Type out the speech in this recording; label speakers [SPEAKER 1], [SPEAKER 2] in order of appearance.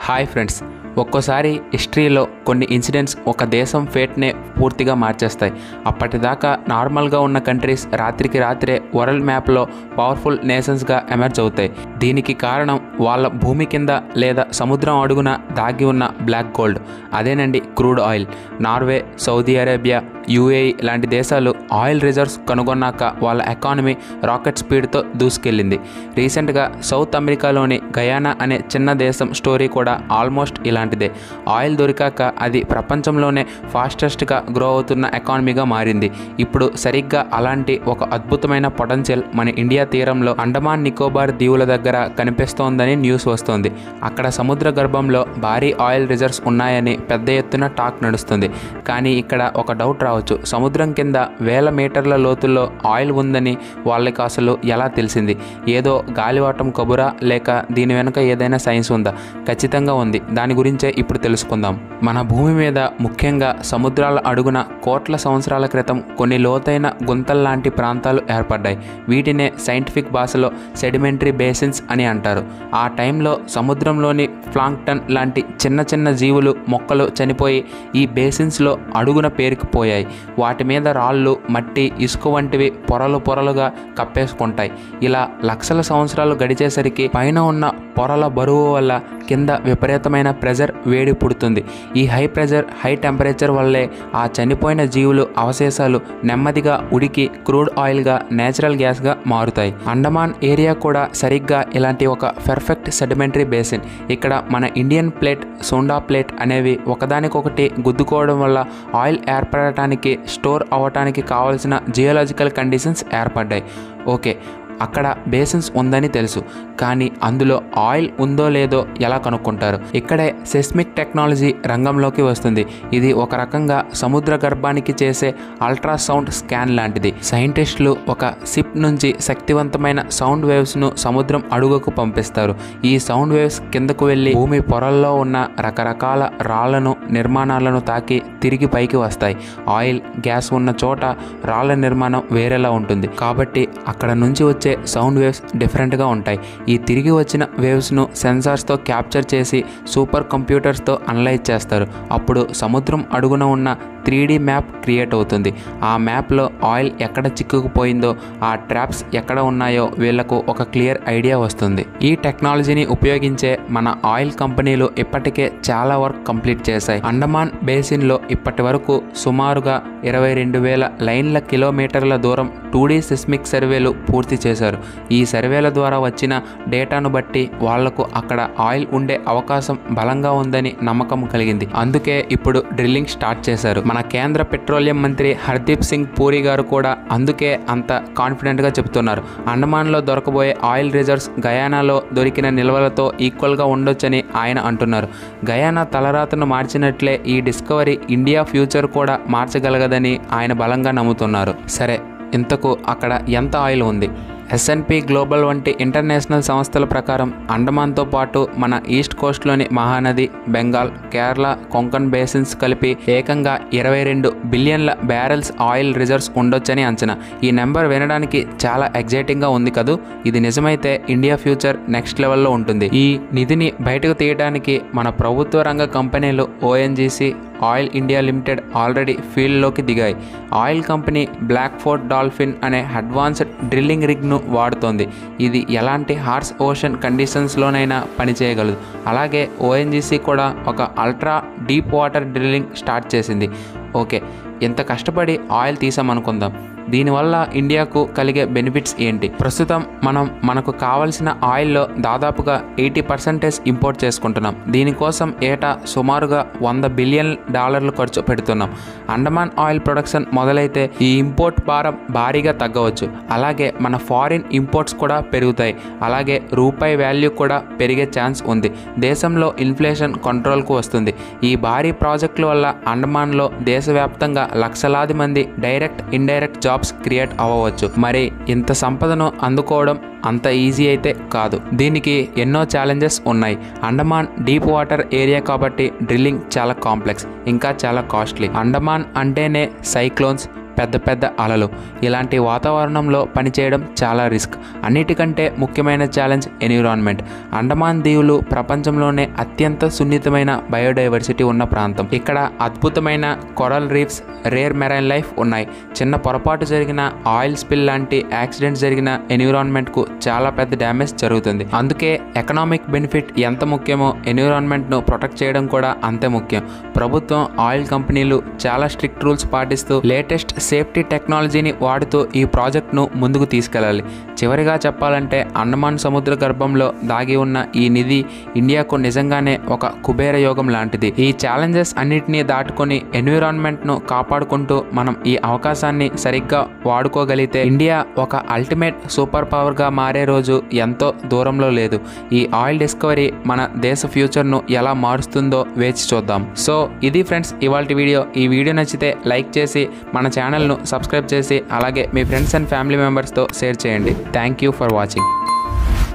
[SPEAKER 1] Hi friends, ఒక్కోసారి హిస్టరీలో కొన్ని ఇన్సిడెంట్స్ ఒక దేశం ఫేట్నే పూర్తిగా మార్చేస్తాయి. అప్పటిదాకా నార్మల్గా ఉన్న కంట్రీస్ రాత్రికి రాత్రే వరల్డ్ మ్యాప్లో పవర్ఫుల్ నేషన్స్గా ఎమర్జ్ అవుతాయి. దీనికి కారణం వాళ్ళ భూమి కింద లేదా సముద్రం అడుగున దాగి ఉన్న బ్లాక్ గోల్డ్. అదేనండి crude oil. Norway, Saudi Arabia, UAE లాంటి దేశాలు ఆయిల్ రిజర్వ్స్ కనుగొన్నాక వాళ్ళ ఎకానమీ రాకెట్ స్పీడ్తో దూసుకెళ్ళింది. రీసెంట్గా సౌత్ అమెరికాలోని గయానా అనే చిన్న దేశం స్టోరీ కూడా ఆల్మోస్ట్ ఇలాంటిదే. ఆయిల్ దొరికాక అది ప్రపంచంలోనే ఫాస్టెస్ట్గా గ్రో అవుతున్న ఎకానమీగా మారింది. ఇప్పుడు సరిగ్గా అలాంటి ఒక అద్భుతమైన పొటెన్షియల్ మన ఇండియా తీరంలో అండమాన్ నికోబార్ దీవుల దగ్గర కనిపిస్తోందని న్యూస్ వస్తోంది. అక్కడ సముద్ర గర్భంలో భారీ ఆయిల్ రిజర్వ్స్ ఉన్నాయని పెద్ద ఎత్తున టాక్ నడుస్తుంది. కానీ ఇక్కడ ఒక డౌట్ రావచ్చు. సముద్రం కింద వేల మీటర్ల లోతుల్లో ఆయిల్ ఉందని వాళ్ళకి అసలు ఎలా తెలిసింది? ఏదో గాలివాటం కబురా, లేక దీని వెనుక ఏదైనా సైన్స్ ఉందా? ఖచ్చితంగా ఉంది. దాని గురించే ఇప్పుడు తెలుసుకుందాం. మన భూమి మీద, ముఖ్యంగా సముద్రాల అడుగున కోట్ల సంవత్సరాల క్రితం కొన్ని లోతైన గుంతల్లాంటి ప్రాంతాలు ఏర్పడ్డాయి. వీటినే సైంటిఫిక్ భాషలో సెడిమెంటరీ బేసిన్స్ అని అంటారు. ఆ టైంలో సముద్రంలోని ప్లాంక్టన్ లాంటి చిన్న చిన్న జీవులు, మొక్కలు చనిపోయి ఈ బేసిన్స్లో అడుగున పేరుకుపోయాయి. వాటి మీద రాళ్ళు, మట్టి, ఇసుక వంటివి పొరలు పొరలుగా కప్పేసుకుంటాయి. ఇలా లక్షల సంవత్సరాలు గడిచేసరికి పైన ఉన్న పొరల బరువు వల్ల కింద విపరీతమైన ప్రెజర్, వేడి పుడుతుంది. ఈ హై ప్రెజర్, హై టెంపరేచర్ వల్లే ఆ చనిపోయిన జీవులు అవశేషాలు నెమ్మదిగా ఉడికి క్రూడ్ ఆయిల్గా, నేచురల్ గ్యాస్గా మారుతాయి. అండమాన్ ఏరియా కూడా సరిగ్గా ఇలాంటి ఒక పర్ఫెక్ట్ సెడిమెంటరీ బేసిన్. ఇక్కడ మన ఇండియన్ ప్లేట్, సోండా ప్లేట్ అనేవి ఒకదానికొకటి గుద్దుకోవడం వల్ల ఆయిల్ ఏర్పడటానికి, స్టోర్ అవ్వటానికి కావాల్సిన జియోలాజికల్ కండిషన్స్ ఏర్పడ్డాయి. ఓకే, అక్కడ బేసిన్స్ ఉందని తెలుసు, కానీ అందులో ఆయిల్ ఉందో లేదో ఎలా కనుక్కుంటారు? ఇక్కడే సెస్మిక్ టెక్నాలజీ రంగంలోకి వస్తుంది. ఇది ఒక రకంగా సముద్ర గర్భానికి చేసే అల్ట్రాసౌండ్ స్కాన్ లాంటిది. సైంటిస్టులు ఒక షిప్ నుంచి శక్తివంతమైన సౌండ్ వేవ్స్ను సముద్రం అడుగుకు పంపిస్తారు. ఈ సౌండ్ వేవ్స్ కిందకు వెళ్ళి భూమి పొరల్లో ఉన్న రకరకాల రాళ్లను, నిర్మాణాలను తాకి తిరిగి పైకి వస్తాయి. ఆయిల్, గ్యాస్ ఉన్న చోట రాళ్ల నిర్మాణం వేరేలా ఉంటుంది. కాబట్టి అక్కడ నుంచి వచ్చే సౌండ్ వేవ్స్ డిఫరెంట్గా ఉంటాయి. ఈ తిరిగి వచ్చిన వేవ్స్ను సెన్సార్స్తో క్యాప్చర్ చేసి సూపర్ కంప్యూటర్స్తో అనలైజ్ చేస్తారు. అప్పుడు సముద్రం అడుగున ఉన్న 3D మ్యాప్ క్రియేట్ అవుతుంది. ఆ మ్యాప్లో ఆయిల్ ఎక్కడ చిక్కుకుపోయిందో, ఆ ట్రాప్స్ ఎక్కడ ఉన్నాయో వీళ్లకు ఒక క్లియర్ ఐడియా వస్తుంది. ఈ టెక్నాలజీని ఉపయోగించే మన ఆయిల్ కంపెనీలు ఇప్పటికే చాలా వర్క్ కంప్లీట్ చేశాయి. అండమాన్ బేసిన్లో ఇప్పటి వరకు సుమారుగా 22,000 లైన్ల కిలోమీటర్ల దూరం 2D సిస్మిక్ సర్వేలు పూర్తి చేశారు. ఈ సర్వేల ద్వారా వచ్చిన డేటాను బట్టి వాళ్లకు అక్కడ ఆయిల్ ఉండే అవకాశం బలంగా ఉందని నమ్మకం కలిగింది. అందుకే ఇప్పుడు డ్రిల్లింగ్ స్టార్ట్ చేశారు. మన కేంద్ర పెట్రోలియం మంత్రి హర్దీప్ సింగ్ పూరి గారు కూడా అందుకే అంత కాన్ఫిడెంట్గా చెబుతున్నారు. అండమాన్లో దొరకబోయే ఆయిల్ రిజర్వ్స్ గయానాలో దొరికిన నిల్వలతో ఈక్వల్గా ఉండొచ్చని ఆయన అంటున్నారు. గయానా తలరాతను మార్చినట్లే ఈ డిస్కవరీ ఇండియా ఫ్యూచర్ కూడా మార్చగలగదని ఆయన బలంగా నమ్ముతున్నారు. సరే, ఇంతకు అక్కడ ఎంత ఆయిల్ ఉంది? S&P గ్లోబల్ వంటి ఇంటర్నేషనల్ సంస్థల ప్రకారం అండమాన్తో పాటు మన ఈస్ట్ కోస్ట్లోని మహానది, బెంగాల్, కేరళ, కొంకణ్ బేసిన్స్ కలిపి ఏకంగా 22 బిలియన్ల బ్యారెల్స్ ఆయిల్ రిజర్వ్స్ ఉండొచ్చని అంచనా. ఈ నెంబర్ వినడానికి చాలా ఎగ్జైటింగ్గా ఉంది కదూ. ఇది నిజమైతే ఇండియా ఫ్యూచర్ నెక్స్ట్ లెవెల్లో ఉంటుంది. ఈ నిధిని బయటకు తీయడానికి మన ప్రభుత్వ రంగ కంపెనీలు ONGC, oil India limited already ఫీల్డ్లోకి దిగాయి. Oil company Blackford Dolphin అనే అడ్వాన్స్డ్ డ్రిల్లింగ్ రిగ్ను వాడుతోంది. ఇది ఎలాంటి హార్స్ ఓషన్ కండిషన్స్లోనైనా పనిచేయగలదు. అలాగే ONGC కూడా ఒక ultra deep water drilling start చేసింది. ఓకే, ఇంత కష్టపడి ఆయిల్ తీసామనుకుందాం. దీనివల్ల ఇండియాకు కలిగే బెనిఫిట్స్ ఏంటి? ప్రస్తుతం మనకు కావాల్సిన ఆయిల్లో దాదాపుగా 80% ఇంపోర్ట్ చేసుకుంటున్నాం. దీనికోసం ఏటా సుమారుగా $100 బిలియన్ ఖర్చు పెడుతున్నాం. అండమాన్ ఆయిల్ ప్రొడక్షన్ మొదలైతే ఈ ఇంపోర్ట్ భారం భారీగా తగ్గవచ్చు. అలాగే మన ఫారిన్ ఇంపోర్ట్స్ కూడా పెరుగుతాయి. అలాగే రూపాయి వాల్యూ కూడా పెరిగే ఛాన్స్ ఉంది. దేశంలో ఇన్ఫ్లేషన్ కంట్రోల్కు వస్తుంది. ఈ భారీ ప్రాజెక్టుల వల్ల అండమాన్లో దేశవ్యాప్తంగా లక్షలాది మంది డైరెక్ట్, ఇండైరెక్ట్ జాబ్స్ క్రియేట్ అవ్వవచ్చు. మరి ఇంత సంపదను అందుకోవడం అంత ఈజీ అయితే కాదు. దీనికి ఎన్నో ఛాలెంజెస్ ఉన్నాయి. అండమాన్ డీప్ వాటర్ ఏరియా కాబట్టి డ్రిల్లింగ్ చాలా కాంప్లెక్స్, ఇంకా చాలా కాస్ట్లీ. అండమాన్ అంటేనే సైక్లోన్స్, పెద్ద పెద్ద అలలు. ఇలాంటి వాతావరణంలో పనిచేయడం చాలా రిస్క్. అన్నిటికంటే ముఖ్యమైన ఛాలెంజ్ ఎన్విరాన్మెంట్. అండమాన్ దీవులు ప్రపంచంలోనే అత్యంత సున్నితమైన బయోడైవర్సిటీ ఉన్న ప్రాంతం. ఇక్కడ అద్భుతమైన coral reefs, rare marine life ఉన్నాయి. చిన్న పొరపాటు జరిగిన, ఆయిల్ స్పిల్ లాంటి యాక్సిడెంట్స్ జరిగిన ఎన్విరాన్మెంట్కు చాలా పెద్ద డ్యామేజ్ జరుగుతుంది. అందుకే ఎకనామిక్ బెనిఫిట్ ఎంత ముఖ్యమో ఎన్విరాన్మెంట్ను ప్రొటెక్ట్ చేయడం కూడా అంతే ముఖ్యం. ప్రభుత్వం, ఆయిల్ కంపెనీలు చాలా స్ట్రిక్ట్ రూల్స్ పాటిస్తూ లేటెస్ట్ సేఫ్టీ టెక్నాలజీని వాడుతూ ఈ ప్రాజెక్ట్ను ముందుకు తీసుకెళ్లాలి. చివరిగా చెప్పాలంటే అండమాన్ సముద్ర గర్భంలో దాగి ఉన్న ఈ నిధి ఇండియాకు నిజంగానే ఒక కుబేర యోగం లాంటిది. ఈ ఛాలెంజెస్ అన్నిటినీ దాటుకొని ఎన్విరాన్మెంట్ను కాపాడుకుంటూ మనం ఈ అవకాశాన్ని సరిగ్గా వాడుకోగలిగితే ఇండియా ఒక అల్టిమేట్ సూపర్ పవర్గా మారే రోజు ఎంతో దూరంలో లేదు. ఈ ఆయిల్ డిస్కవరీ మన దేశ ఫ్యూచర్ను ఎలా మారుస్తుందో వేచి చూద్దాం. సో ఇది ఫ్రెండ్స్ ఇవాల్టి వీడియో. ఈ వీడియో నచ్చితే లైక్ చేసి మన ఛానల్ను సబ్స్క్రైబ్ చేసి అలాగే మీ ఫ్రెండ్స్ అండ్ ఫ్యామిలీ మెంబర్స్తో షేర్ చేయండి. Thank you for watching.